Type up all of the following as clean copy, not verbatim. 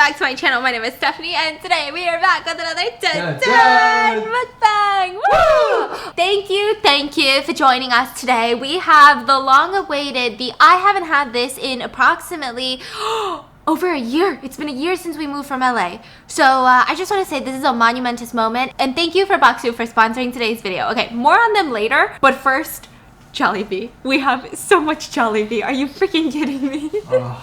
back to my channel. My name is Stephanie, and today we are back with another dun mukbang. Woo! Thank you for joining us today. We have the long-awaited, I haven't had this in approximately over a year. It's been a year since we moved from LA. So I just want to say this is a monumentous moment, and thank you for Baksu for sponsoring today's video. Okay, more on them later, but first, Jollibee. We have so much Jollibee. Are you freaking kidding me?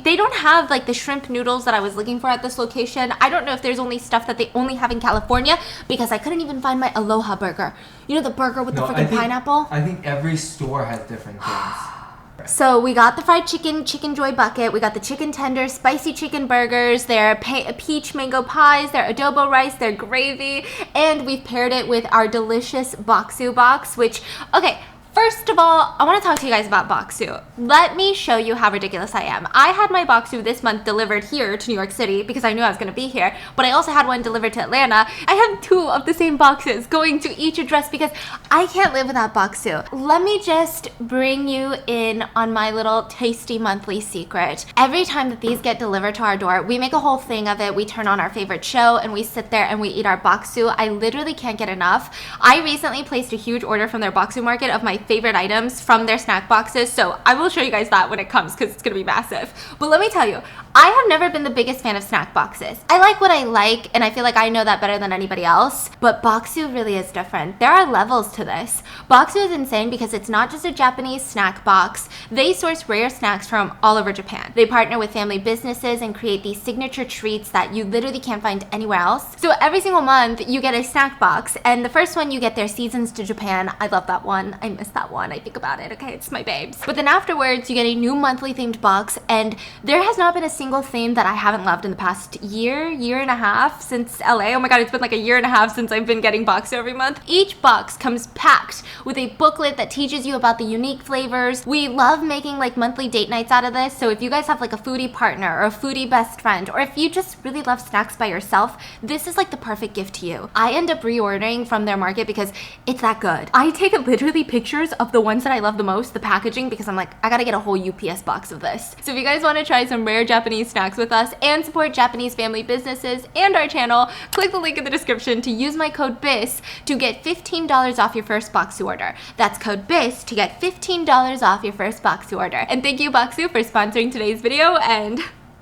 They don't have like the shrimp noodles that I was looking for at this location. I don't know if there's only stuff that they only have in California because I couldn't even find my Aloha burger. You know, the burger with the freaking pineapple? I think every store has different things. So we got the fried chicken joy bucket. We got the chicken tenders, spicy chicken burgers, their peach mango pies, their adobo rice, their gravy, and we've paired it with our delicious Baksu box, which, okay, first of all, I want to talk to you guys about Baksu. Let me show you how ridiculous I am. I had my Baksu this month delivered here to New York City because I knew I was going to be here, but I also had one delivered to Atlanta. I have two of the same boxes going to each address because I can't live without Baksu. Let me just bring you in on my little tasty monthly secret. Every time that these get delivered to our door, we make a whole thing of it. We turn on our favorite show and we sit there and we eat our Baksu. I literally can't get enough. I recently placed a huge order from their Baksu market of my favorite items from their snack boxes, so I will show you guys that when it comes because it's gonna be massive. But let me tell you, I have never been the biggest fan of snack boxes. I like what I like, and I feel like I know that better than anybody else, but Baksu really is different. There are levels to this. Baksu is insane because it's not just a Japanese snack box. They source rare snacks from all over Japan. They partner with family businesses and create these signature treats that you literally can't find anywhere else. So every single month you get a snack box, and the first one you get their Seasons to Japan. I love that one. I miss that one. I think about it. Okay, it's my babes. But then afterwards you get a new monthly themed box, and there has not been a single theme that I haven't loved in the past year and a half since LA. Oh my god, it's been like a year and a half since I've been getting Baksu every month. Each box comes packed with a booklet that teaches you about the unique flavors. We love making like monthly date nights out of this, so if you guys have like a foodie partner or a foodie best friend, or if you just really love snacks by yourself, this is like the perfect gift to you. I end up reordering from their market because it's that good. I take literally pictures of the ones that I love the most, the packaging, because I'm like, I gotta get a whole UPS box of this. So if you guys want to try some rare Japanese snacks with us and support Japanese family businesses and our channel, click the link in the description to use my code BIS to get $15 off your first Baksu order. That's code BIS to get $15 off your first Baksu order. And thank you, Baksu, for sponsoring today's video, and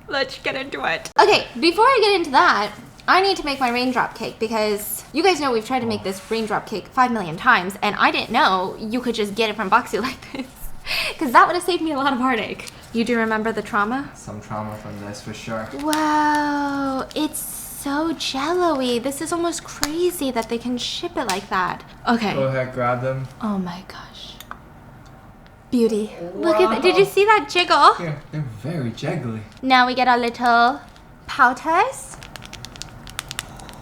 let's get into it. Okay, before I get into that, I need to make my raindrop cake because you guys know we've tried to make this raindrop cake 5 million times, and I didn't know you could just get it from Baksu like this because that would have saved me a lot of heartache. You do remember the trauma? Some trauma from this for sure. Wow, it's so jello-y. This is almost crazy that they can ship it like that. Okay. Go ahead, grab them. Oh my gosh. Beauty. Wow. Look at that. Did you see that jiggle? Yeah, they're very jiggly. Now we get our little powders.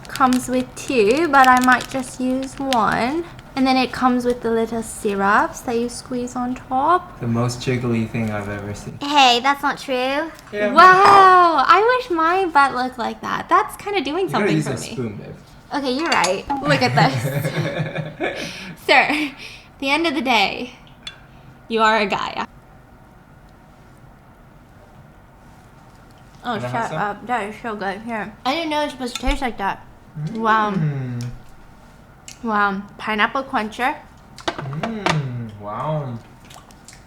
Comes with 2, but I might just use 1. And then it comes with the little syrups that you squeeze on top. The most jiggly thing I've ever seen. Hey, that's not true. Yeah, wow, I wish my butt looked like that. That's kind of doing something for me. You gotta use a spoon, babe. Okay, you're right. Look at this. Sir, at the end of the day, you are a guy. Oh, shut up. That is so good. Here. I didn't know it was supposed to taste like that. Wow. Wow. Pineapple cruncher. Wow.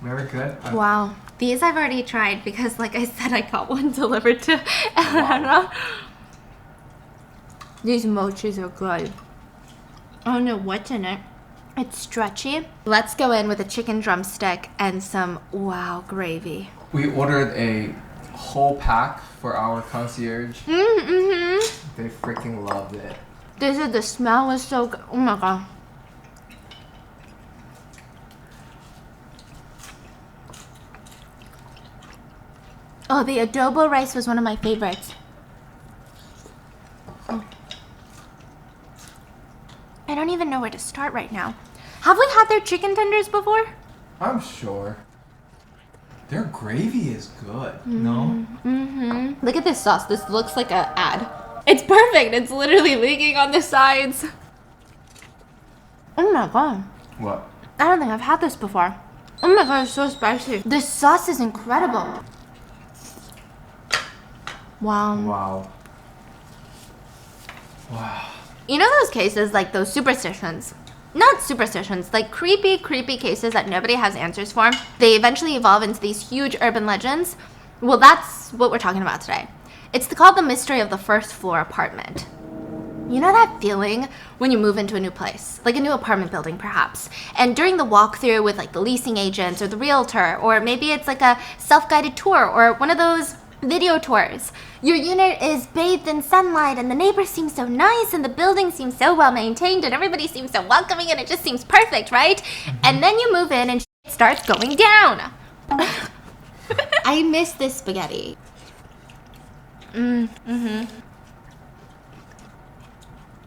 Very good. Wow. These I've already tried because, like I said, I got one delivered to Atlanta. Wow. These mochis are good. I don't know what's in it. It's stretchy. Let's go in with a chicken drumstick and some, wow, gravy. We ordered a whole pack for our concierge. They freaking loved it. The smell was so good. Oh my god. Oh, the adobo rice was one of my favorites. Oh. I don't even know where to start right now. Have we had their chicken tenders before? I'm sure. Their gravy is good. No? Look at this sauce. This looks like an ad. It's perfect. It's literally leaking on the sides. Oh my god. What? I don't think I've had this before. Oh my god, it's so spicy. This sauce is incredible. Wow. Wow. Wow. You know those cases, like those superstitions? Not superstitions, like creepy cases that nobody has answers for. They eventually evolve into these huge urban legends. Well, that's what we're talking about today. It's called the mystery of the first floor apartment. You know that feeling when you move into a new place, like a new apartment building perhaps, and during the walkthrough with like the leasing agent or the realtor, or maybe it's like a self-guided tour or one of those video tours. Your unit is bathed in sunlight and the neighbors seem so nice and the building seems so well maintained and everybody seems so welcoming and it just seems perfect, right? And then you move in and shit starts going down. I miss this spaghetti.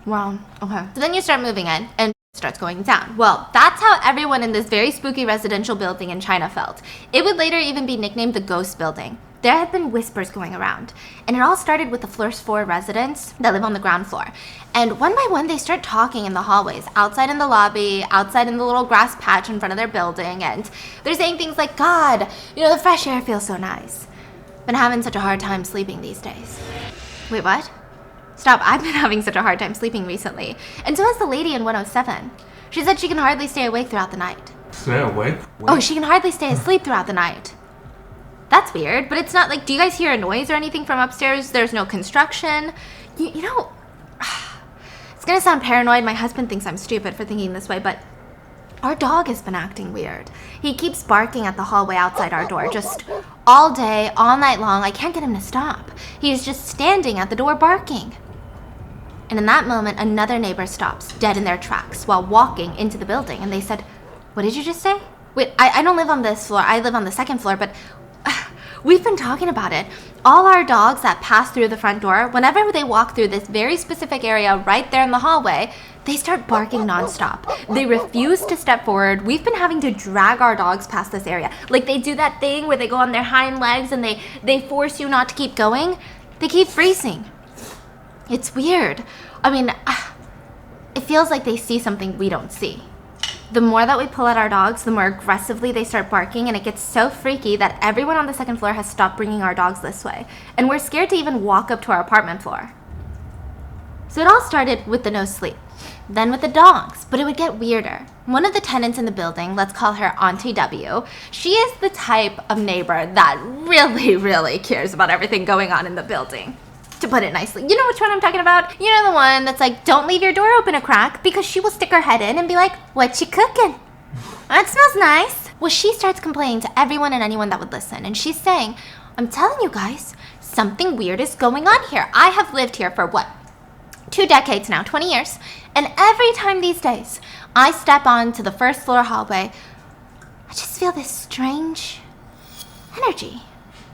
Wow, okay. So then you start moving in and starts going down. Well, that's how everyone in this very spooky residential building in China felt. It would later even be nicknamed the ghost building. There had been whispers going around, and it all started with the first floor residents that live on the ground floor. And one by one, they start talking in the hallways, outside in the lobby, outside in the little grass patch in front of their building, and they're saying things like, God, the fresh air feels so nice. Been having such a hard time sleeping these days. Wait, what? Stop, I've been having such a hard time sleeping recently. And so has the lady in 107. She said she can hardly stay awake throughout the night. Stay awake? Oh, she can hardly stay asleep throughout the night. That's weird, but it's not like, do you guys hear a noise or anything from upstairs? There's no construction. You know, it's gonna sound paranoid. My husband thinks I'm stupid for thinking this way, but our dog has been acting weird. He keeps barking at the hallway outside our door, just all day, all night long. I can't get him to stop. He's just standing at the door barking. And in that moment, another neighbor stops, dead in their tracks, while walking into the building. And they said, what did you just say? Wait, I don't live on this floor. I live on the second floor, but we've been talking about it. All our dogs that pass through the front door, whenever they walk through this very specific area right there in the hallway, they start barking nonstop. They refuse to step forward. We've been having to drag our dogs past this area. Like they do that thing where they go on their hind legs and they force you not to keep going. They keep freezing. It's weird. I mean, it feels like they see something we don't see. The more that we pull at our dogs, the more aggressively they start barking, and it gets so freaky that everyone on the second floor has stopped bringing our dogs this way, and we're scared to even walk up to our apartment floor. So it all started with the no sleep, then with the dogs, but it would get weirder. One of the tenants in the building, let's call her Auntie W, she is the type of neighbor that really cares about everything going on in the building. To put it nicely. You know which one I'm talking about? You know the one that's like, don't leave your door open a crack, because she will stick her head in and be like, what you cooking? That smells nice. Well, she starts complaining to everyone and anyone that would listen, and she's saying, I'm telling you guys, something weird is going on here. I have lived here for 2 decades now, 20 years, and every time these days I step onto the first floor hallway, I just feel this strange energy.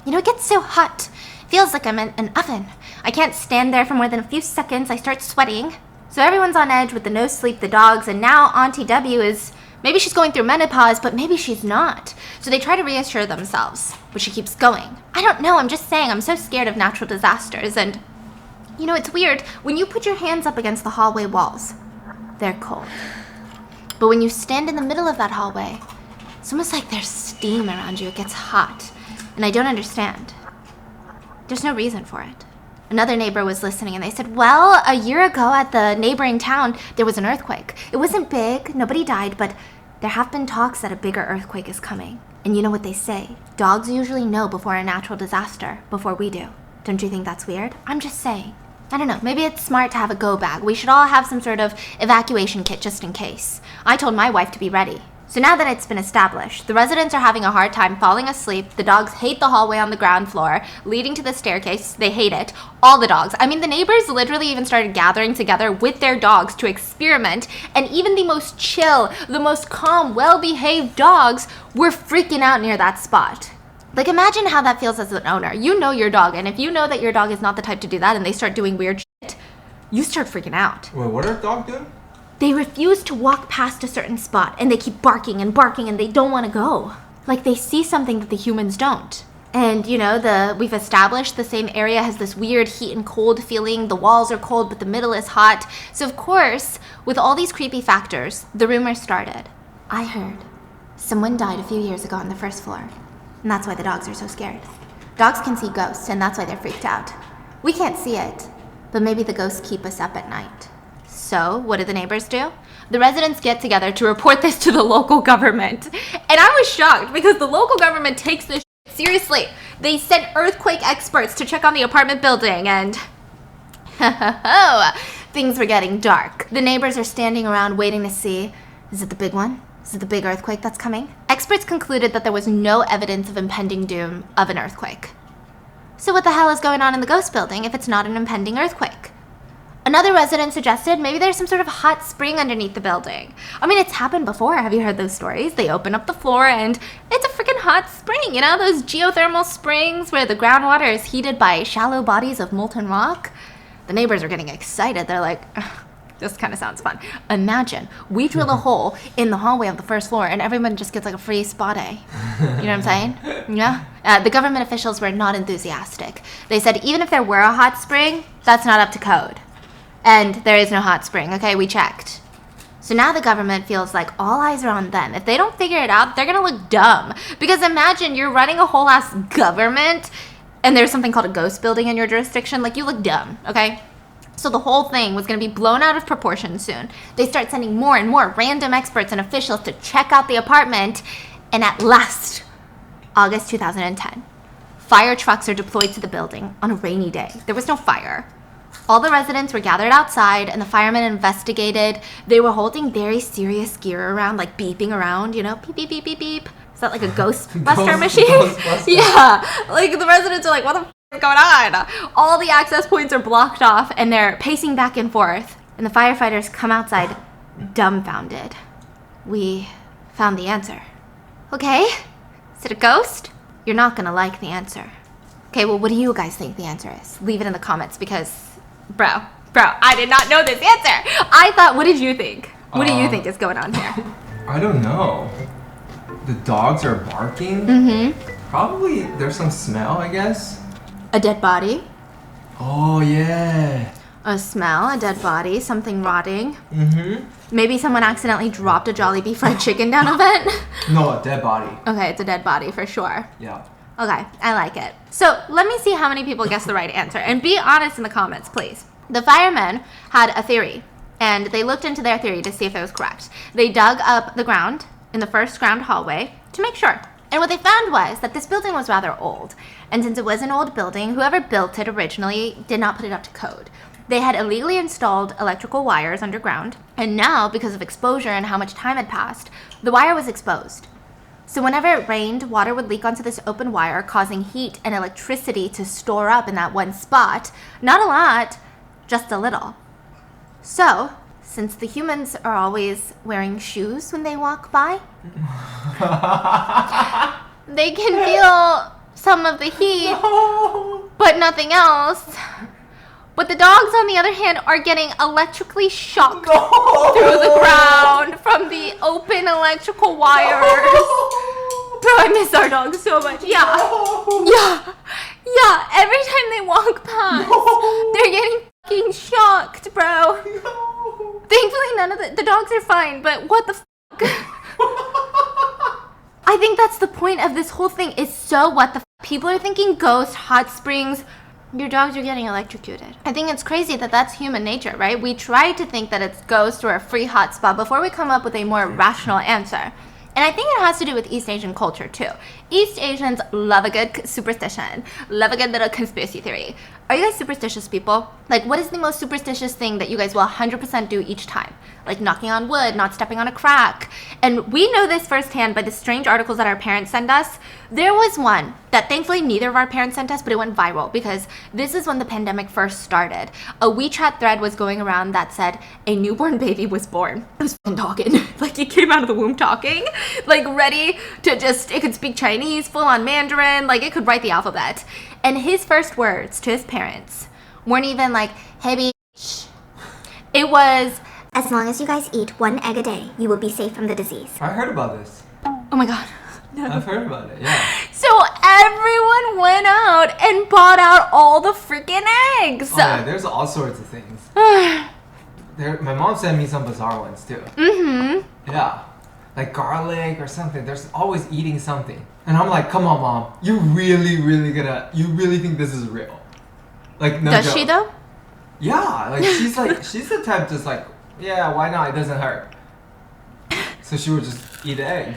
It gets so hot. Feels like I'm in an oven. I can't stand there for more than a few seconds. I start sweating. So everyone's on edge with the no sleep, the dogs, and now Auntie W is, maybe she's going through menopause, but maybe she's not. So they try to reassure themselves, but she keeps going. I don't know, I'm just saying, I'm so scared of natural disasters, and it's weird. When you put your hands up against the hallway walls, they're cold. But when you stand in the middle of that hallway, it's almost like there's steam around you. It gets hot, and I don't understand. There's no reason for it. Another neighbor was listening and they said, well, a year ago at the neighboring town, there was an earthquake. It wasn't big, nobody died, but there have been talks that a bigger earthquake is coming. And you know what they say? Dogs usually know before a natural disaster, before we do. Don't you think that's weird? I'm just saying. I don't know, maybe it's smart to have a go bag. We should all have some sort of evacuation kit just in case. I told my wife to be ready. So now that it's been established, the residents are having a hard time falling asleep. The dogs hate the hallway on the ground floor, leading to the staircase. They hate it. All the dogs. I mean, the neighbors literally even started gathering together with their dogs to experiment, and even the most chill, the most calm, well-behaved dogs were freaking out near that spot. Like, imagine how that feels as an owner. You know your dog, and if you know that your dog is not the type to do that and they start doing weird shit, you start freaking out. Wait, what are dog doing? They refuse to walk past a certain spot, and they keep barking, and they don't want to go. Like they see something that the humans don't. And we've established the same area has this weird heat and cold feeling. The walls are cold, but the middle is hot. So of course, with all these creepy factors, the rumor started. I heard someone died a few years ago on the first floor, and that's why the dogs are so scared. Dogs can see ghosts, and that's why they're freaked out. We can't see it, but maybe the ghosts keep us up at night. So, what do the neighbors do? The residents get together to report this to the local government. And I was shocked because the local government takes this seriously. They sent earthquake experts to check on the apartment building and things were getting dark. The neighbors are standing around waiting to see, is it the big one? Is it the big earthquake that's coming? Experts concluded that there was no evidence of impending doom of an earthquake. So what the hell is going on in the ghost building if it's not an impending earthquake? Another resident suggested maybe there's some sort of hot spring underneath the building. I mean, it's happened before. Have you heard those stories? They open up the floor and it's a freaking hot spring. You know, those geothermal springs where the groundwater is heated by shallow bodies of molten rock? The neighbors are getting excited. They're like, this kind of sounds fun. Imagine we drill a hole in the hallway of the first floor and everyone just gets like a free spa day. You know what I'm saying? Yeah. The government officials were not enthusiastic. They said even if there were a hot spring, that's not up to code. And there is no hot spring. Okay, we checked. So now the government feels like all eyes are on them. If they don't figure it out, they're going to look dumb. Because imagine you're running a whole ass government and there's something called a ghost building in your jurisdiction. Like, you look dumb, okay? So the whole thing was going to be blown out of proportion soon. They start sending more and more random experts and officials to check out the apartment. And at last, August 2010, fire trucks are deployed to the building on a rainy day. There was no fire. All the residents were gathered outside and the firemen investigated. They were holding very serious gear around, like beeping around, you know, beep, beep, beep, beep, beep. Is that like a Ghostbuster machine? Ghostbuster. Yeah. Like the residents are like, what the is going on? All the access points are blocked off and they're pacing back and forth. And the firefighters come outside dumbfounded. We found the answer. Okay. Is it a ghost? You're not going to like the answer. Okay, well, what do you guys think the answer is? Leave it in the comments because... Bro, I did not know this answer. I thought, what did you think? What do you think is going on here? I don't know. The dogs are barking. Mm-hmm. Probably there's some smell, I guess. A dead body. Oh, yeah. A smell, a dead body, something rotting. Mm-hmm. Maybe someone accidentally dropped a Jollibee fried chicken down a vent. No, a dead body. Okay, it's a dead body for sure. Yeah. Okay, I like it. So let me see how many people guess the right answer. And be honest in the comments, please. The firemen had a theory, and they looked into their theory to see if it was correct. They dug up the ground in the first ground hallway to make sure. And what they found was that this building was rather old. And since it was an old building, whoever built it originally did not put it up to code. They had illegally installed electrical wires underground. And now, because of exposure and how much time had passed, the wire was exposed. So whenever it rained, water would leak onto this open wire, causing heat and electricity to store up in that one spot. Not a lot, just a little. So, since the humans are always wearing shoes when they walk by, they can feel some of the heat, but nothing else. But the dogs, on the other hand, are getting electrically shocked through the ground from the open electrical wires. Bro, I miss our dogs so much. Yeah. Every time they walk past, they're getting fucking shocked, bro. Thankfully, none of the dogs are fine, but what the fuck? I think that's the point of this whole thing, is so what the fuck? People are thinking ghosts, hot springs. Your dogs are getting electrocuted. I think it's crazy that that's human nature, right? We try to think that it's ghost or a free hotspot before we come up with a more rational answer. And I think it has to do with East Asian culture too. East Asians love a good superstition, love a good little conspiracy theory. Are you guys superstitious people? Like, what is the most superstitious thing that you guys will 100% do each time? Like knocking on wood, not stepping on a crack. And we know this firsthand by the strange articles that our parents send us. There was one that thankfully neither of our parents sent us, but it went viral because this is when the pandemic first started. A WeChat thread was going around that said a newborn baby was born. It was fucking talking. Like, he came out of the womb talking. Like, ready to just, it could speak Chinese, full on Mandarin, like it could write the alphabet. And his first words to his parents weren't even like, hey bitch. It was, as long as you guys eat one egg a day, you will be safe from the disease. I heard about this. oh my god. No. I've heard about it, yeah. So everyone went out and bought out all the freaking eggs. Oh, yeah, there's all sorts of things. My mom sent me some bizarre ones too. Mm-hmm. Yeah. Like garlic or something. There's always eating something. And I'm like, come on, Mom. You really think this is real? Like, no Does joke. she though? Yeah, like she's the type just like, yeah, why not? It doesn't hurt. So she would just eat the egg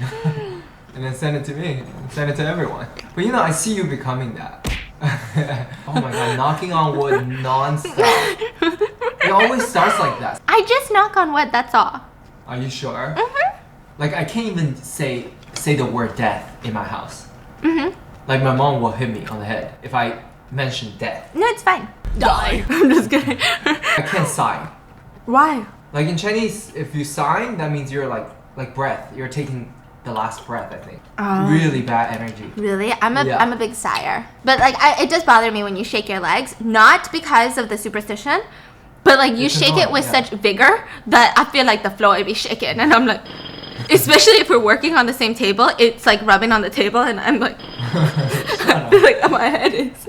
and then send it to me, and send it to everyone. But you know, I see you becoming that. Oh my god, knocking on wood non-stop. It always starts like that. I just knock on wood, that's all. Are you sure? Mm-hmm. Like I can't even say the word death in my house. Mm-hmm. Like my mom will hit me on the head if I mention death. No, it's fine. Die. I'm just kidding. I can't sigh. Why? Like in Chinese, if you sigh, that means you're like breath. You're taking the last breath, I think. Really bad energy. Really? I'm a big sigher. But like it does bother me when you shake your legs, not because of the superstition, but like you shake it with such vigor that I feel like the floor will be shaking, and I'm like, especially if we're working on the same table, it's like rubbing on the table, and I'm like, I feel like my head is.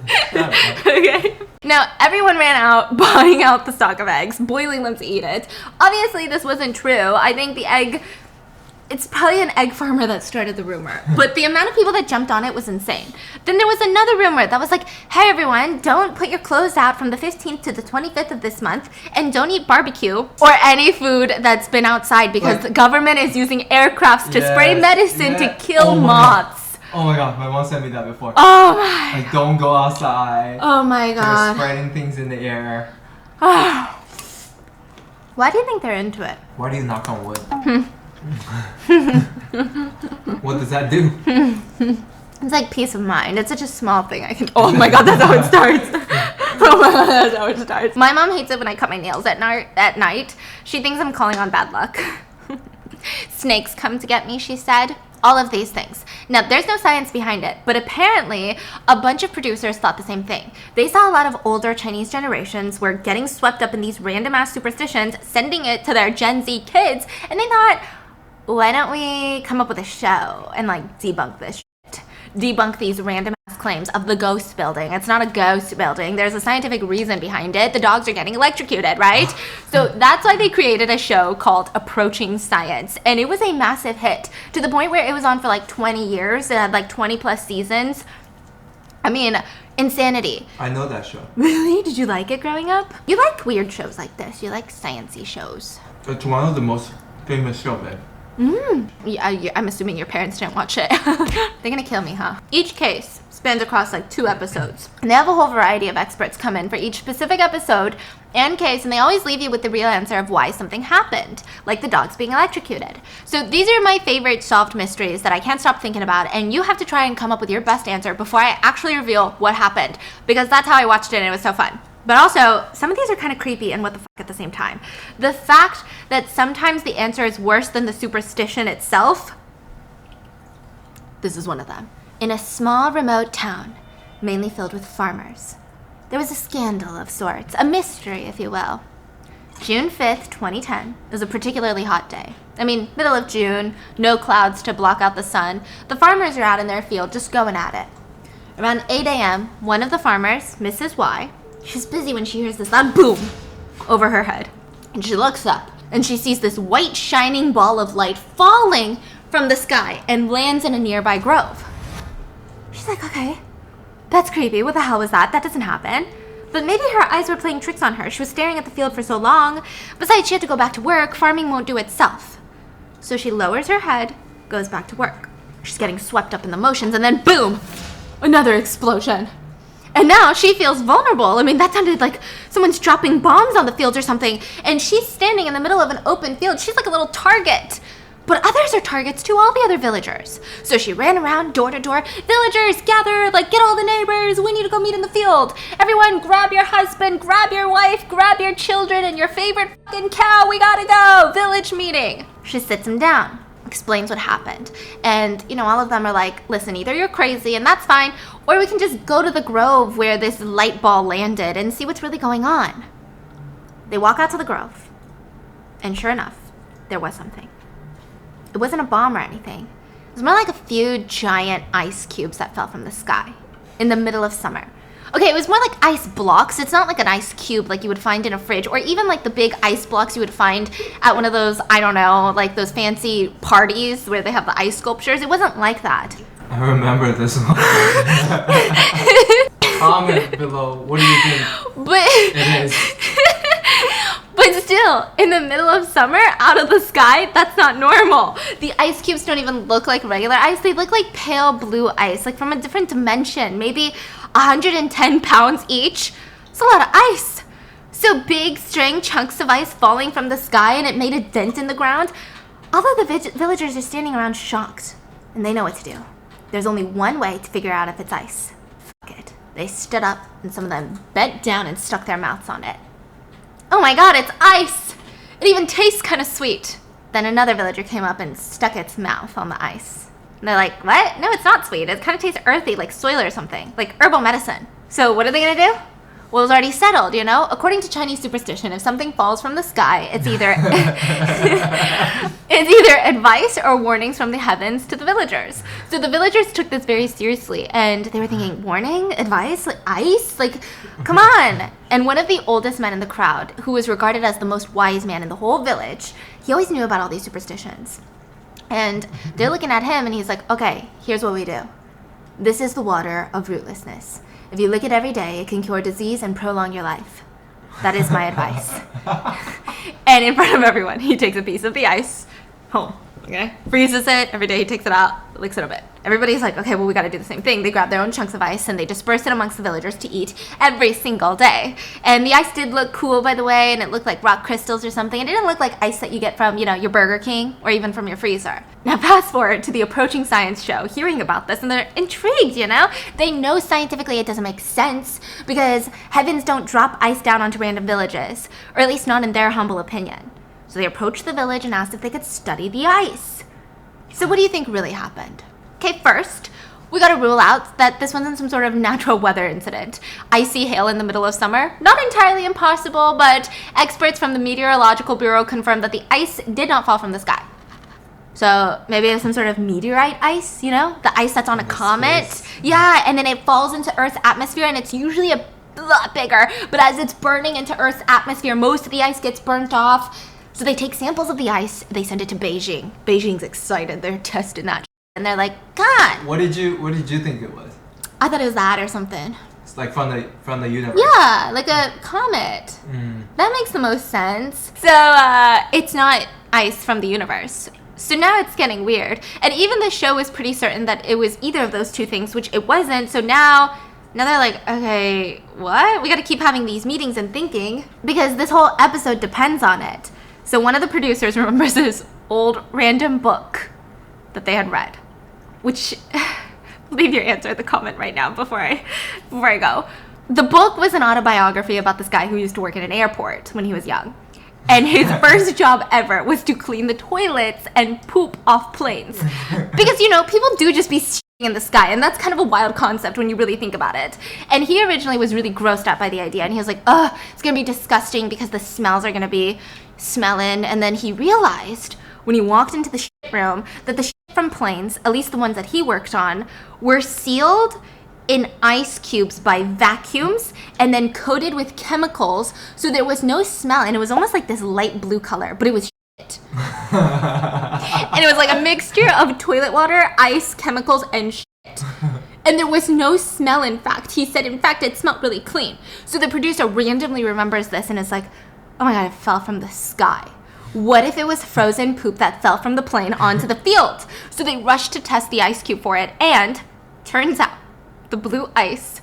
Okay. Now, everyone ran out buying out the stock of eggs, boiling them to eat it. Obviously, this wasn't true. I think the egg, it's probably an egg farmer that started the rumor. But the amount of people that jumped on it was insane. Then there was another rumor that was like, hey everyone, don't put your clothes out from the 15th to the 25th of this month, and don't eat barbecue or any food that's been outside because the government is using aircrafts to spray medicine to kill moths. Oh my god, my mom sent me that before. Oh my Like, don't go outside. Oh my god. They're spreading things in the air. Why do you think they're into it? Why do you knock on wood? What does that do? It's like peace of mind. It's such a small thing. Oh my god, that's how it starts. Oh my god, that's how it starts. My mom hates it when I cut my nails at night. She thinks I'm calling on bad luck. Snakes come to get me, she said. All of these things. Now, there's no science behind it, but apparently a bunch of producers thought the same thing. They saw a lot of older Chinese generations were getting swept up in these random ass superstitions, sending it to their Gen Z kids, and they thought, why don't we come up with a show and like debunk this shit? Debunk these random ass claims of the ghost building. It's not a ghost building. There's a scientific reason behind it. The dogs are getting electrocuted, right? So that's why they created a show called Approaching Science. And it was a massive hit to the point where it was on for like 20 years. It had like 20 plus seasons. I mean, insanity. I know that show. Really? Did you like it growing up? You like weird shows like this. You like sciencey shows. It's one of the most famous shows, babe. Yeah, I'm assuming your parents didn't watch it. They're gonna kill me, huh? Each case spans across like 2 episodes. And they have a whole variety of experts come in for each specific episode and case, and they always leave you with the real answer of why something happened, like the dogs being electrocuted. So these are my favorite solved mysteries that I can't stop thinking about, and you have to try and come up with your best answer before I actually reveal what happened, because that's how I watched it and it was so fun. But also, some of these are kind of creepy and what the fuck at the same time. The fact that sometimes the answer is worse than the superstition itself, this is one of them. In a small remote town, mainly filled with farmers, there was a scandal of sorts, a mystery, if you will. June 5th, 2010 was a particularly hot day. I mean, middle of June, no clouds to block out the sun. The farmers are out in their field just going at it. Around 8 a.m., one of the farmers, Mrs. Y, she's busy when she hears this loud boom over her head. And she looks up and she sees this white shining ball of light falling from the sky and lands in a nearby grove. She's like, okay, that's creepy. What the hell was that? That doesn't happen. But maybe her eyes were playing tricks on her. She was staring at the field for so long. Besides, she had to go back to work. Farming won't do itself. So she lowers her head, goes back to work. She's getting swept up in the motions, and then boom, another explosion. And now she feels vulnerable. I mean, that sounded like someone's dropping bombs on the field or something. And she's standing in the middle of an open field. She's like a little target. But others are targets too, all the other villagers. So she ran around door to door. Villagers, gather, like, get all the neighbors. We need to go meet in the field. Everyone, grab your husband, grab your wife, grab your children, and your favorite fucking cow. We gotta go. Village meeting. She sits him down, explains what happened. And, you know, all of them are like, listen, either you're crazy, and that's fine, or we can just go to the grove where this light ball landed and see what's really going on. They walk out to the grove. And sure enough, there was something. It wasn't a bomb or anything. It was more like a few giant ice cubes that fell from the sky in the middle of summer. Okay, it was more like ice blocks. It's not like an ice cube like you would find in a fridge, or even like the big ice blocks you would find at one of those, I don't know, like those fancy parties where they have the ice sculptures. It wasn't like that. I remember this one. Comment below. What do you think But it is? still, in the middle of summer, out of the sky, that's not normal. The ice cubes don't even look like regular ice. They look like pale blue ice, like from a different dimension. Maybe 110 pounds each. It's a lot of ice. So big string chunks of ice falling from the sky, and it made a dent in the ground. All of the villagers are standing around shocked, and they know what to do. There's only one way to figure out if it's ice. Fuck it. They stood up, and some of them bent down and stuck their mouths on it. Oh my god, it's ice! It even tastes kind of sweet. Then another villager came up and stuck its mouth on the ice. And they're like, what? No, it's not sweet. It kind of tastes earthy, like soil or something, like herbal medicine. So what are they gonna do? Well, it's already settled, you know? According to Chinese superstition, if something falls from the sky, it's either it's either advice or warnings from the heavens to the villagers. So the villagers took this very seriously, and they were thinking, warning? Advice? Like, ice? Like, come on! And one of the oldest men in the crowd, who was regarded as the most wise man in the whole village, he always knew about all these superstitions. And they're looking at him, and he's like, okay, here's what we do. This is the water of rootlessness. If you lick it every day, it can cure disease and prolong your life. That is my advice. And in front of everyone, he takes a piece of the ice home. Okay? Freezes it. Every day he takes it out, licks it a bit. Everybody's like, okay, well, we got to do the same thing. They grab their own chunks of ice and they disperse it amongst the villagers to eat every single day. And the ice did look cool, by the way, and it looked like rock crystals or something. It didn't look like ice that you get from, your Burger King or even from your freezer. Now, fast forward to the approaching science show, hearing about this, and they're intrigued, They know scientifically it doesn't make sense because heavens don't drop ice down onto random villages, or at least not in their humble opinion. So they approached the village and asked if they could study the ice. So what do you think really happened? Okay, first, we gotta rule out that this wasn't some sort of natural weather incident. Icy hail in the middle of summer? Not entirely impossible, but experts from the Meteorological Bureau confirmed that the ice did not fall from the sky. So maybe it's some sort of meteorite ice, The ice that's on a comet. Space. Yeah, and then it falls into Earth's atmosphere, and it's usually a lot bigger. But as it's burning into Earth's atmosphere, most of the ice gets burnt off. So they take samples of the ice, they send it to Beijing. Beijing's excited, they're testing that. And they're like, God! What did you think it was? I thought it was that or something. It's like from the universe. Yeah, like a comet. That makes the most sense. So it's not ice from the universe. So now it's getting weird. And even the show was pretty certain that it was either of those two things, which it wasn't. So now they're like, okay, what? We gotta keep having these meetings and thinking because this whole episode depends on it. So one of the producers remembers this old random book that they had read, which leave your answer in the comment right now before I go. The book was an autobiography about this guy who used to work in an airport when he was young. And his first job ever was to clean the toilets and poop off planes. Because, people do just be in the sky, and that's kind of a wild concept when you really think about it. And he originally was really grossed out by the idea, and he was like, it's gonna be disgusting because the smells are gonna be smelling. And then he realized when he walked into the shit room that the shit from planes, at least the ones that he worked on, were sealed in ice cubes by vacuums and then coated with chemicals, so there was no smell, and it was almost like this light blue color, but it was shit. And it was like a mixture of toilet water, ice, chemicals, and shit. And there was no smell, in fact. He said, in fact, it smelled really clean. So the producer randomly remembers this and is like, oh my god, it fell from the sky. What if it was frozen poop that fell from the plane onto the field? So they rushed to test the ice cube for it, and turns out the blue ice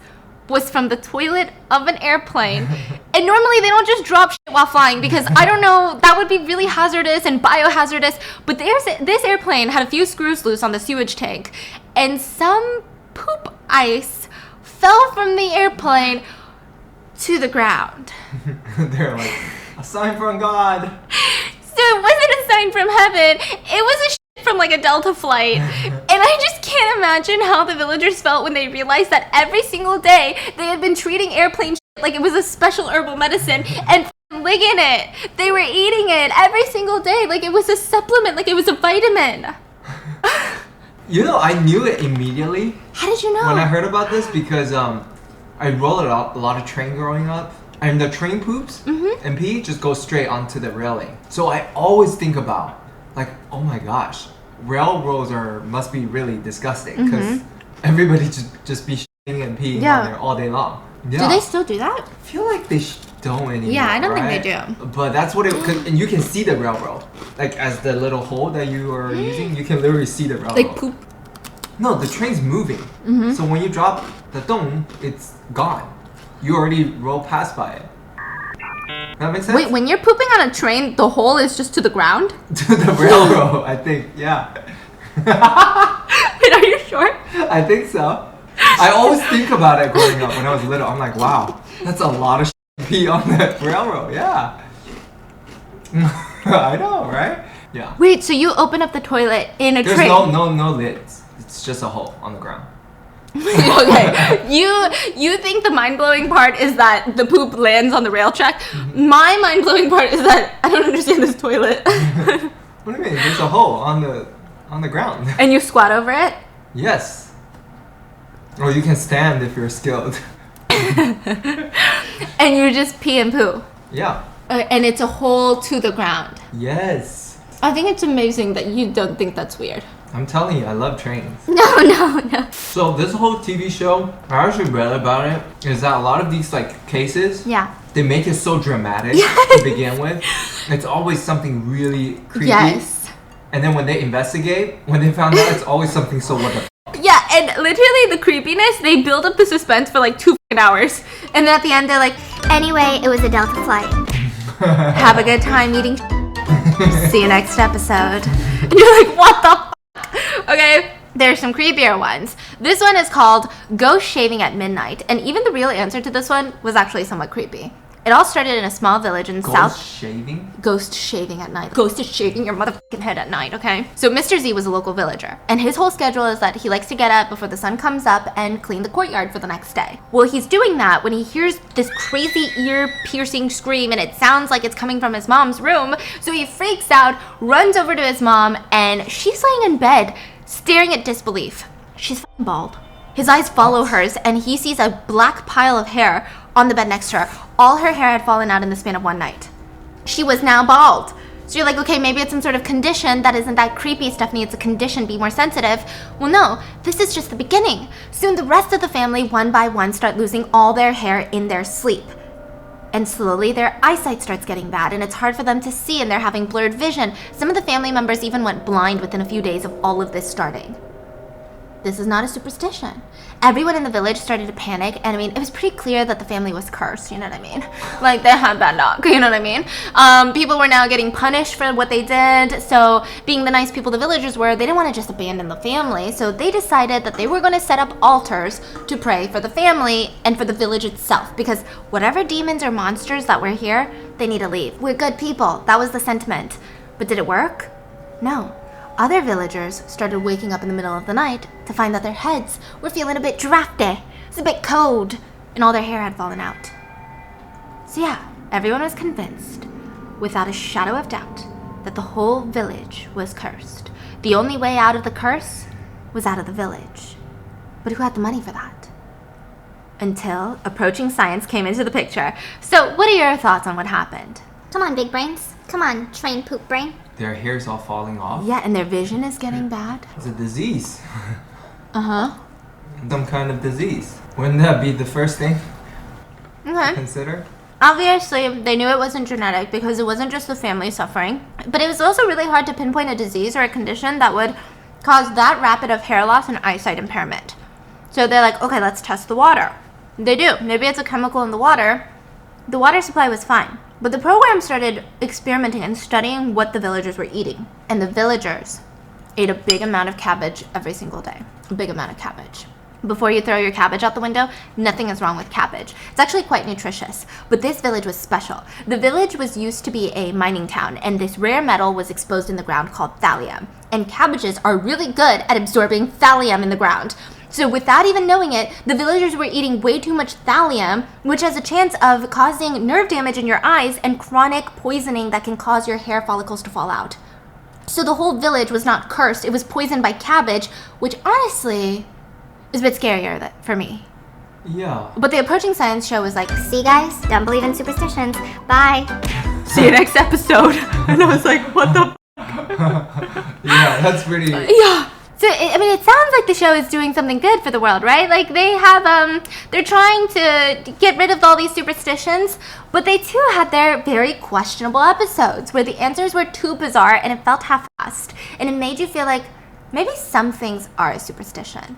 was from the toilet of an airplane. And normally they don't just drop shit while flying because, I don't know, that would be really hazardous and biohazardous. But this airplane had a few screws loose on the sewage tank, and some poop ice fell from the airplane to the ground. They're like, a sign from God. So it wasn't a sign from heaven. It was a shit from like a Delta flight. And I just can't imagine how the villagers felt when they realized that every single day they had been treating airplane shit like it was a special herbal medicine and licking it. They were eating it every single day like it was a supplement, like it was a vitamin. I knew it immediately. How did you know? When I heard about this, because I rolled a lot of train growing up, and the train poops and pee just go straight onto the railing. So I always think about, like, oh my gosh, railroads must be really disgusting because everybody just be shitting and peeing on there all day long. Yeah. Do they still do that? I feel like don't anymore. Yeah, I don't think right? they do. But that's what and you can see the railroad. Like as the little hole that you are using, you can literally see the railroad. Like poop. No, the train's moving. So when you drop the dong, it's gone. You already rolled past by it. That makes sense? Wait, when you're pooping on a train, the hole is just to the ground? To the railroad, I think. Yeah. Wait, are you sure? I think so. I always think about it growing up when I was little. I'm like, wow, that's a lot of pee on that railroad. Yeah. I know, right? Yeah. Wait, so you open up the toilet in a There's train? no lids. It's just a hole on the ground. Okay, you think the mind-blowing part is that the poop lands on the rail track. My mind-blowing part is that I don't understand this toilet. What do you mean? There's a hole on the ground. And you squat over it? Yes. Or you can stand if you're skilled. And you just pee and poo. Yeah. And it's a hole to the ground. Yes. I think it's amazing that you don't think that's weird. I'm telling you, I love trains. No. So this whole TV show, I actually read about it, is that a lot of these like cases, Yeah. they make it so dramatic to begin with. It's always something really creepy. Yes. And then when they investigate, when they found out, it's always something so what the Yeah, and literally the creepiness, they build up the suspense for like 2 hours. And then at the end, they're like, Anyway, it was a Delta flight. have a good time eating. See you next episode. And you're like, what the f? Okay, there's some creepier ones. This one is called Ghost Shaving at Midnight. And even the real answer to this one was actually somewhat creepy. It all started in a small village in South... shaving? Ghost shaving at night. Ghost is shaving your motherfucking head at night, okay? So Mr. Z was a local villager, and his whole schedule is that he likes to get up before the sun comes up and clean the courtyard for the next day. Well, he's doing that when he hears this crazy ear-piercing scream, and it sounds like it's coming from his mom's room, so he freaks out, runs over to his mom, and she's laying in bed, staring at disbelief. She's f***ing bald. His eyes follow hers, and he sees a black pile of hair on the bed next to her. All her hair had fallen out in the span of one night. She was now bald. So you're like, okay, maybe it's some sort of condition. That isn't that creepy, Stephanie. It's a condition. Be more sensitive. Well, no, this is just the beginning. Soon the rest of the family, one by one, start losing all their hair in their sleep. And slowly their eyesight starts getting bad, and it's hard for them to see, and they're having blurred vision. Some of the family members even went blind within a few days of all of this starting. This is not a superstition. Everyone in the village started to panic, and I mean, it was pretty clear that the family was cursed, you know what I mean? Like, they had bad luck, you know what I mean? People were now getting punished for what they did, so being the nice people the villagers were, they didn't want to just abandon the family, so they decided that they were going to set up altars to pray for the family and for the village itself, because whatever demons or monsters that were here, they need to leave. We're good people. That was the sentiment. But did it work? No. Other villagers started waking up in the middle of the night to find that their heads were feeling a bit drafty, it's a bit cold, and all their hair had fallen out. So yeah, everyone was convinced, without a shadow of doubt, that the whole village was cursed. The only way out of the curse was out of the village. But who had the money for that? Until approaching science came into the picture. So what are your thoughts on what happened? Come on, big brains. Come on, train poop brain. Their hair's all falling off. Yeah, and their vision is getting bad. It's a disease. Uh-huh. Some kind of disease. Wouldn't that be the first thing to Okay. consider? Obviously, they knew it wasn't genetic because it wasn't just the family suffering. But it was also really hard to pinpoint a disease or a condition that would cause that rapid of hair loss and eyesight impairment. So they're like, okay, let's test the water. They do. Maybe it's a chemical in the water. The water supply was fine. But the program started experimenting and studying what the villagers were eating. And the villagers ate a big amount of cabbage every single day. A big amount of cabbage. Before you throw your cabbage out the window, nothing is wrong with cabbage. It's actually quite nutritious. But this village was special. The village was used to be a mining town, and this rare metal was exposed in the ground called thallium. And cabbages are really good at absorbing thallium in the ground. So without even knowing it, the villagers were eating way too much thallium, which has a chance of causing nerve damage in your eyes and chronic poisoning that can cause your hair follicles to fall out. So the whole village was not cursed, it was poisoned by cabbage, which honestly is a bit scarier for me. Yeah. But the approaching science show was like, See, guys? Don't believe in superstitions. Bye. see you next episode. And I was like, what the Yeah, that's pretty... Yeah. So, it sounds like the show is doing something good for the world, right? Like, they have, they're trying to get rid of all these superstitions, but they too had their very questionable episodes where the answers were too bizarre and it felt half-assed, and it made you feel like maybe some things are a superstition.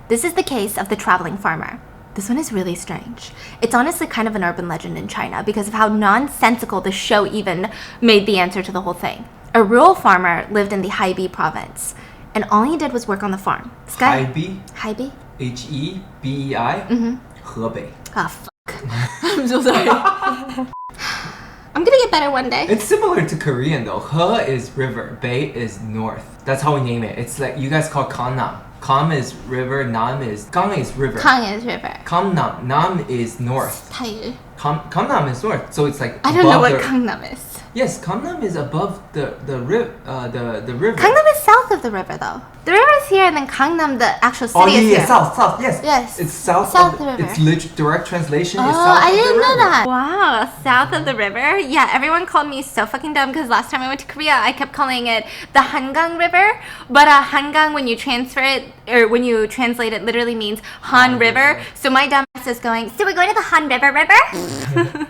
This is the case of the traveling farmer. This one is really strange. It's honestly kind of an urban legend in China because of how nonsensical the show even made the answer to the whole thing. A rural farmer lived in the Hebei province, and all he did was work on the farm. Hebei? Hebei? Hebei? Mm-hmm. Hebei. Ah, fuck. I'm so sorry. I'm gonna get better one day. It's similar to Korean though. He is river, Bei is north. That's how we name it. It's like you guys call Gangnam. Kam is river, Nam is... Gang is river. Gang is river. Gangnam. Nam is north. Tail. Gangnam is north. So it's like I don't know what the, Gangnam is. Yes, Gangnam is above the river. Gangnam is south of the river though. The river is here and then Gangnam, the actual city is here. South, yes. Yes. It's south of the river. It's direct translation is Oh, south I of the didn't know river. that. Wow, south of the river? Yeah, everyone called me so fucking dumb because last time I went to Korea, I kept calling it the Hangang River. But Hangang, when you transfer it, or when you translate it, literally means Han River. So my dumb ass is going, so we're going to the Han River?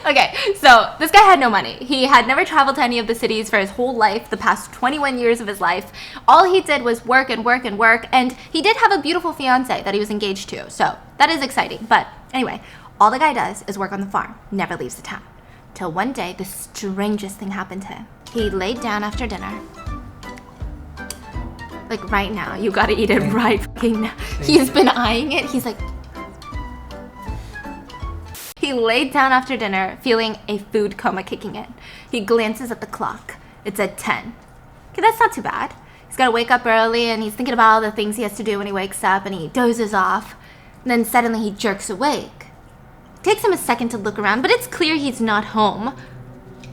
Okay, so this guy had no money. He had never traveled to any of the cities for his whole life, the past 21 years of his life. All he did was work and work and work, and he did have a beautiful fiance that he was engaged to, so that is exciting. But anyway, all the guy does is work on the farm, never leaves the town. Till one day, the strangest thing happened to him. He laid down after dinner. Like right now, you gotta eat it right fucking now. He's been eyeing it, he's like... He laid down after dinner, feeling a food coma kicking in. He glances at the clock. It's at 10. Okay, that's not too bad. He's got to wake up early, and he's thinking about all the things he has to do when he wakes up, and he dozes off. And then suddenly he jerks awake. It takes him a second to look around, but it's clear he's not home.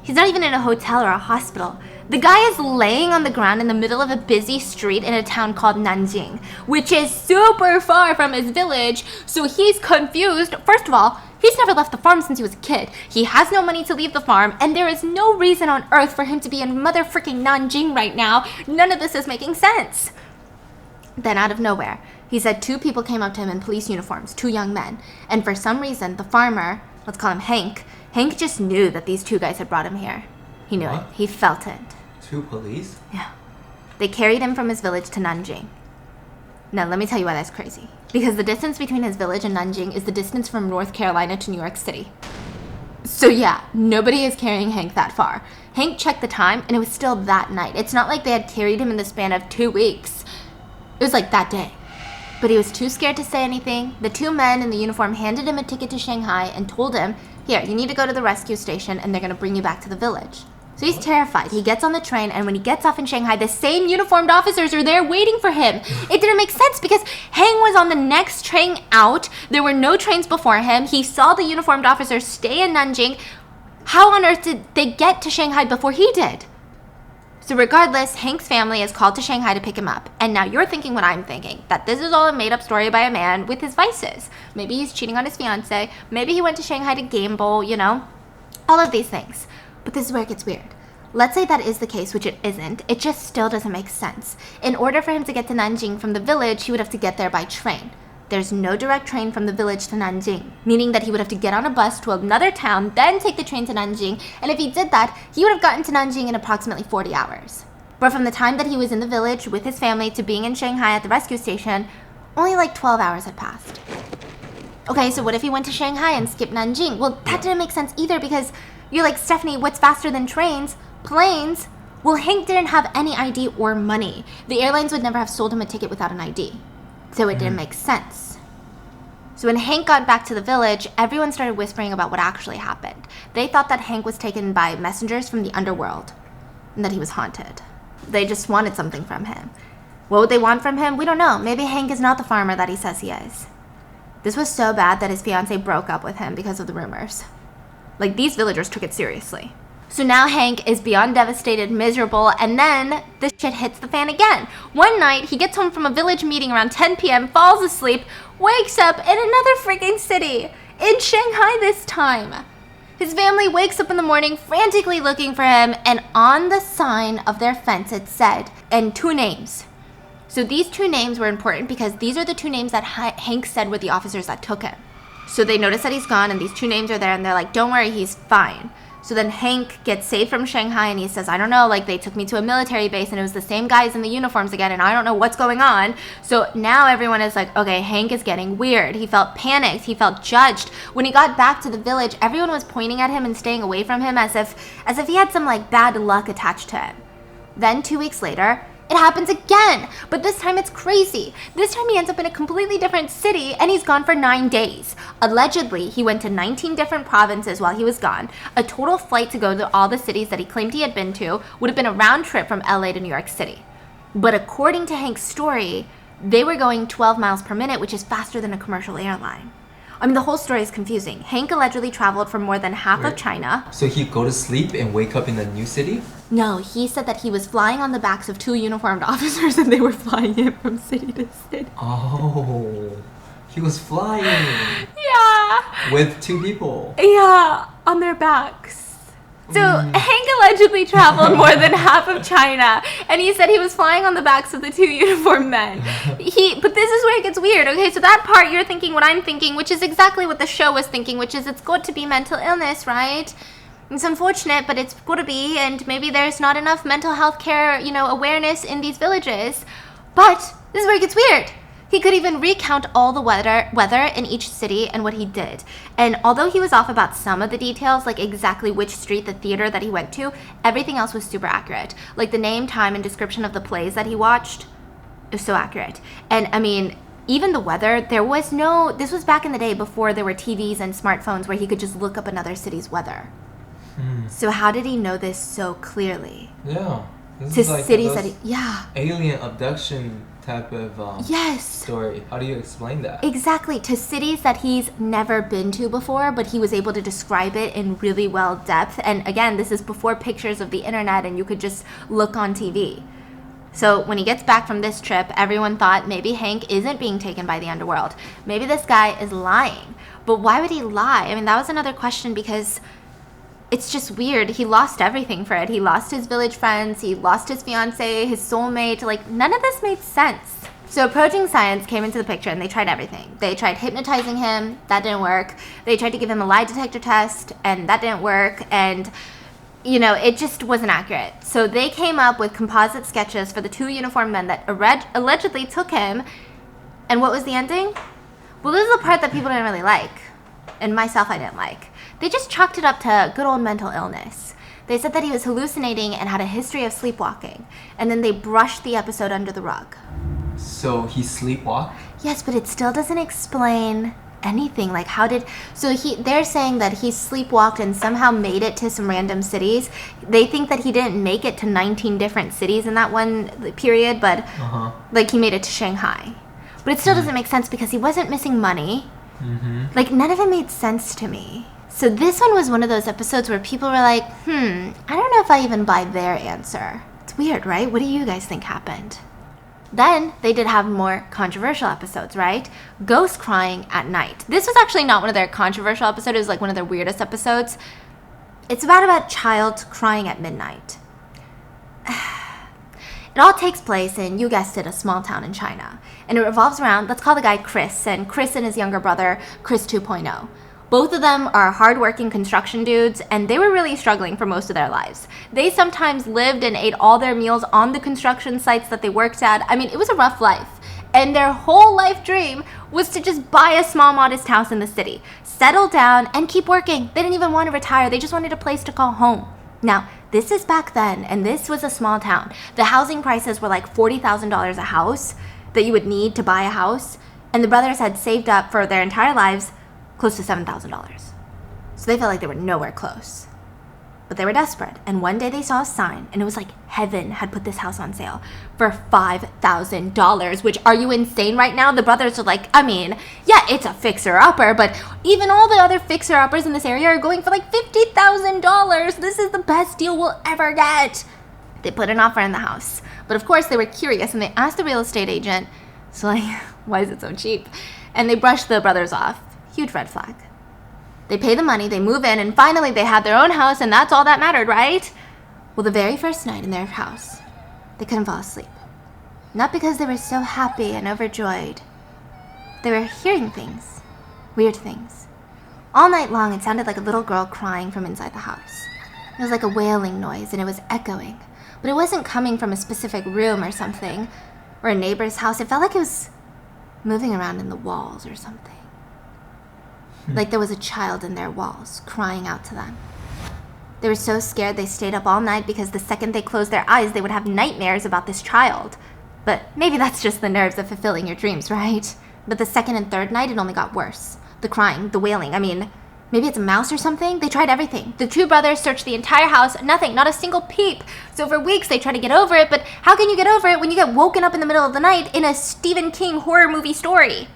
He's not even in a hotel or a hospital. The guy is laying on the ground in the middle of a busy street in a town called Nanjing, which is super far from his village, so he's confused. First of all, he's never left the farm since he was a kid. He has no money to leave the farm, and there is no reason on earth for him to be in motherfucking Nanjing right now. None of this is making sense. Then out of nowhere, he said 2 people came up to him in police uniforms, 2 young men, and for some reason, the farmer, let's call him Hank just knew that these 2 guys had brought him here. He knew it. He felt it. 2 police? Yeah. They carried him from his village to Nanjing. Now, let me tell you why that's crazy. Because the distance between his village and Nanjing is the distance from North Carolina to New York City. So yeah, nobody is carrying Hank that far. Hank checked the time, and it was still that night. It's not like they had carried him in the span of 2 weeks. It was like that day. But he was too scared to say anything. The 2 men in the uniform handed him a ticket to Shanghai and told him, here, you need to go to the rescue station, and they're going to bring you back to the village. So he's terrified. He gets on the train, and when he gets off in Shanghai, the same uniformed officers are there waiting for him. It didn't make sense because Hang was on the next train out. There were no trains before him. He saw the uniformed officers stay in Nanjing. How on earth did they get to Shanghai before he did? So regardless, Hank's family is called to Shanghai to pick him up. And now you're thinking what I'm thinking, that this is all a made-up story by a man with his vices. Maybe he's cheating on his fiancée. Maybe he went to Shanghai to gamble, you know? All of these things. But this is where it gets weird. Let's say that is the case, which it isn't. It just still doesn't make sense. In order for him to get to Nanjing from the village, he would have to get there by train. There's no direct train from the village to Nanjing, meaning that he would have to get on a bus to another town, then take the train to Nanjing, and if he did that, he would have gotten to Nanjing in approximately 40 hours. But from the time that he was in the village with his family to being in Shanghai at the rescue station, only like 12 hours had passed. Okay, so what if he went to Shanghai and skipped Nanjing? Well, that didn't make sense either because you're like, Stephanie, what's faster than trains? Planes? Well, Hank didn't have any ID or money. The airlines would never have sold him a ticket without an ID. So it didn't make sense. So when Hank got back to the village, everyone started whispering about what actually happened. They thought that Hank was taken by messengers from the underworld and that he was haunted. They just wanted something from him. What would they want from him? We don't know. Maybe Hank is not the farmer that he says he is. This was so bad that his fiancée broke up with him because of the rumors. Like, these villagers took it seriously. So now Hank is beyond devastated, miserable, and then the shit hits the fan again. One night, he gets home from a village meeting around 10 p.m., falls asleep, wakes up in another freaking city, in Shanghai this time. His family wakes up in the morning frantically looking for him, and on the sign of their fence it said, and 2 names, So these two names were important because these are the two names that Hank said were the officers that took him. So they notice that he's gone and these two names are there and they're like, don't worry, he's fine. So then Hank gets saved from Shanghai and he says, I don't know, like they took me to a military base and it was the same guys in the uniforms again and I don't know what's going on. So now everyone is like, okay, Hank is getting weird. He felt panicked. He felt judged. When he got back to the village, everyone was pointing at him and staying away from him as if he had some like bad luck attached to him. Then 2 weeks later, it happens again, but this time it's crazy. This time he ends up in a completely different city and he's gone for 9 days. Allegedly, he went to 19 different provinces while he was gone. A total flight to go to all the cities that he claimed he had been to would have been a round trip from LA to New York City. But according to Hank's story, they were going 12 miles per minute, which is faster than a commercial airline. I mean, the whole story is confusing. Hank allegedly traveled for more than half of China. So he'd go to sleep and wake up in a new city? No, he said that he was flying on the backs of 2 uniformed officers and they were flying him from city to city. Oh, he was flying. Yeah. With 2 people. Yeah, on their backs. So Hank allegedly traveled more than half of China, and he said he was flying on the backs of the 2 uniformed men. But this is where it gets weird. Okay, so that part you're thinking what I'm thinking, which is exactly what the show was thinking, which is it's good to be mental illness, right? It's unfortunate, but it's good to be, and maybe there's not enough mental health care, awareness in these villages. But this is where it gets weird. He could even recount all the weather in each city and what he did. And although he was off about some of the details, like exactly which street, the theater that he went to, everything else was super accurate. Like the name, time, and description of the plays that he watched, it was so accurate. And I mean, even the weather, this was back in the day before there were TVs and smartphones where he could just look up another city's weather. So how did he know this so clearly? Yeah. This To is like cities those alien abduction type of story. How do you explain that? Exactly, to cities that he's never been to before, but he was able to describe it in really well depth. And again, this is before pictures of the internet and you could just look on TV. So when he gets back from this trip, everyone thought maybe Hank isn't being taken by the underworld. Maybe this guy is lying. But why would he lie? I mean, that was another question because it's just weird. He lost everything for it. He lost his village friends. He lost his fiance, his soulmate. Like, none of this made sense. So approaching science came into the picture and they tried everything. They tried hypnotizing him. That didn't work. They tried to give him a lie detector test and that didn't work. And, it just wasn't accurate. So they came up with composite sketches for the 2 uniformed men that allegedly took him. And what was the ending? Well, this is the part that people didn't really like. And myself, I didn't like. They just chalked it up to good old mental illness. They said that he was hallucinating and had a history of sleepwalking. And then they brushed the episode under the rug. So he sleepwalked? Yes, but it still doesn't explain anything. Like they're saying that he sleepwalked and somehow made it to some random cities. They think that he didn't make it to 19 different cities in that one period, but like he made it to Shanghai. But it still doesn't make sense because he wasn't missing money. Like none of it made sense to me. So this one was one of those episodes where people were like, I don't know if I even buy their answer. It's weird, right? What do you guys think happened? Then they did have more controversial episodes, right? Ghost crying at night. This was actually not one of their controversial episodes. It was like one of their weirdest episodes. It's about a child crying at midnight. It all takes place in, you guessed it, a small town in China. And it revolves around, let's call the guy Chris, and Chris and his younger brother, Chris 2.0. Both of them are hardworking construction dudes, and they were really struggling for most of their lives. They sometimes lived and ate all their meals on the construction sites that they worked at. I mean, it was a rough life. And their whole life dream was to just buy a small, modest house in the city, settle down, and keep working. They didn't even want to retire. They just wanted a place to call home. Now, this is back then, and this was a small town. The housing prices were like $40,000 a house that you would need to buy a house. And the brothers had saved up for their entire lives close to $7,000. So they felt like they were nowhere close. But they were desperate. And one day they saw a sign, and it was like heaven had put this house on sale for $5,000, which, are you insane right now? The brothers are like, I mean, yeah, it's a fixer-upper, but even all the other fixer-uppers in this area are going for like $50,000. This is the best deal we'll ever get. They put an offer in the house. But of course, they were curious, and they asked the real estate agent, so like, why is it so cheap? And they brushed the brothers off. Huge red flag. They pay the money, they move in, and finally they had their own house, and that's all that mattered, right? Well, the very first night in their house, they couldn't fall asleep. Not because they were so happy and overjoyed. They were hearing things. Weird things. All night long, it sounded like a little girl crying from inside the house. It was like a wailing noise, and it was echoing. But it wasn't coming from a specific room or something, or a neighbor's house. It felt like it was moving around in the walls or something. Like there was a child in their walls, crying out to them. They were so scared they stayed up all night because the second they closed their eyes, they would have nightmares about this child. But maybe that's just the nerves of fulfilling your dreams, right? But the second and third night, it only got worse. The crying, the wailing, I mean, maybe it's a mouse or something? They tried everything. The two brothers searched the entire house, nothing, not a single peep. So for weeks they tried to get over it, but how can you get over it when you get woken up in the middle of the night in a Stephen King horror movie story?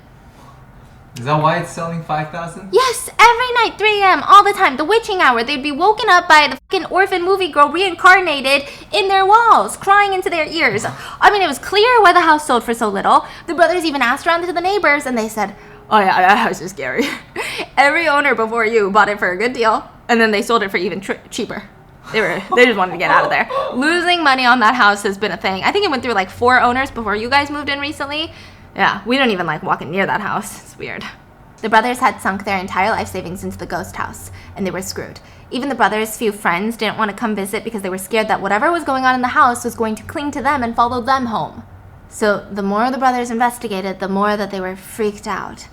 Is that why it's selling 5,000? Yes, every night, 3 a.m., all the time, the witching hour, they'd be woken up by the fucking orphan movie girl reincarnated in their walls, crying into their ears. I mean, it was clear why the house sold for so little. The brothers even asked around to the neighbors, and they said, oh yeah, that house is scary. Every owner before you bought it for a good deal, and then they sold it for even cheaper. They just wanted to get out of there. Losing money on that house has been a thing. I think it went through like 4 owners before you guys moved in recently. Yeah, we don't even like walking near that house. It's weird. The brothers had sunk their entire life savings into the ghost house, and they were screwed. Even the brothers' few friends didn't want to come visit because they were scared that whatever was going on in the house was going to cling to them and follow them home. So the more the brothers investigated, the more that they were freaked out.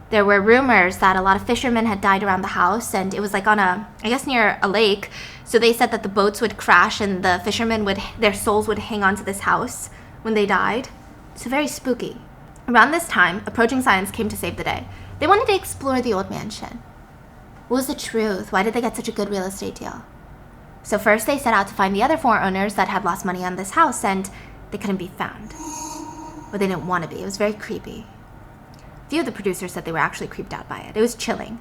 There were rumors that a lot of fishermen had died around the house, and it was like on I guess near a lake. So they said that the boats would crash and the fishermen their souls would hang onto this house when they died. So very spooky. Around this time, approaching science came to save the day. They wanted to explore the old mansion. What was the truth? Why did they get such a good real estate deal? So first they set out to find the other 4 owners that had lost money on this house, and they couldn't be found. But they didn't want to be. It was very creepy. A few of the producers said they were actually creeped out by it. It was chilling.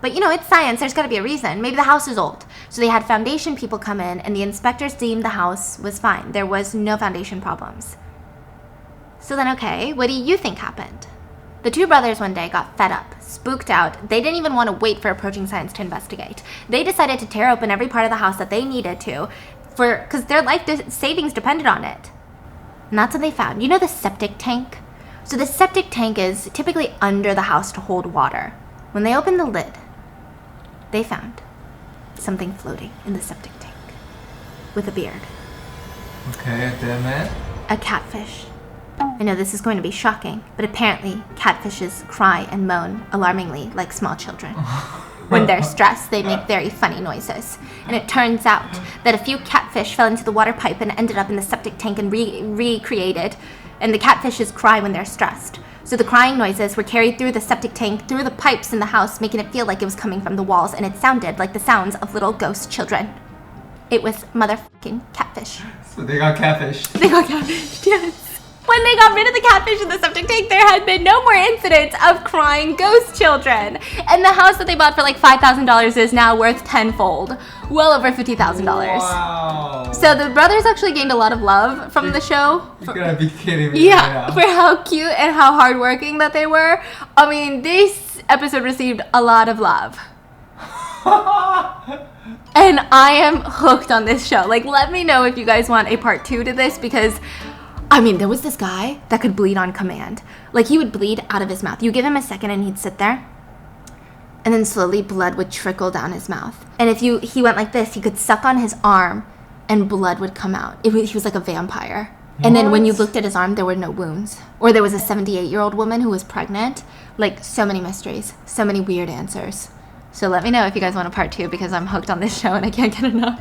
But you know, it's science. There's got to be a reason. Maybe the house is old. So they had foundation people come in, and the inspectors deemed the house was fine. There was no foundation problems. So then, okay, what do you think happened? The 2 brothers one day got fed up, spooked out. They didn't even want to wait for approaching science to investigate. They decided to tear open every part of the house that they needed to, because their life savings depended on it. And that's what they found. You know the septic tank? So the septic tank is typically under the house to hold water. When they opened the lid, they found something floating in the septic tank with a beard. Okay, a dead man? A catfish. I know this is going to be shocking, but apparently catfishes cry and moan alarmingly like small children. When they're stressed, they make very funny noises. And it turns out that a few catfish fell into the water pipe and ended up in the septic tank and recreated. And the catfishes cry when they're stressed. So the crying noises were carried through the septic tank, through the pipes in the house, making it feel like it was coming from the walls, and it sounded like the sounds of little ghost children. It was motherfucking catfish. So they got catfished. They got catfished, yes. When they got rid of the catfish in the septic tank, there had been no more incidents of crying ghost children. And the house that they bought for like $5,000 is now worth tenfold. Well over $50,000. Wow. So the brothers actually gained a lot of love from the show. You're gonna be kidding me Yeah, right now. for how cute and how hardworking that they were. I mean, this episode received a lot of love. And I am hooked on this show. Like, let me know if you guys want a part 2 to this, because I mean, there was this guy that could bleed on command. Like, he would bleed out of his mouth. You give him a second and he'd sit there, and then slowly blood would trickle down his mouth. And if he went like this, he could suck on his arm and blood would come out. He was like a vampire. And then when you looked at his arm, there were no wounds. Or there was a 78-year-old woman who was pregnant. Like, so many mysteries, so many weird answers. So let me know if you guys want a part 2, because I'm hooked on this show and I can't get enough.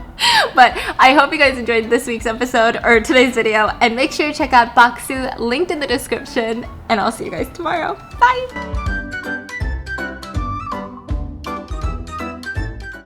But I hope you guys enjoyed this week's episode, or today's video, and make sure to check out Baksu, linked in the description, and I'll see you guys tomorrow. Bye!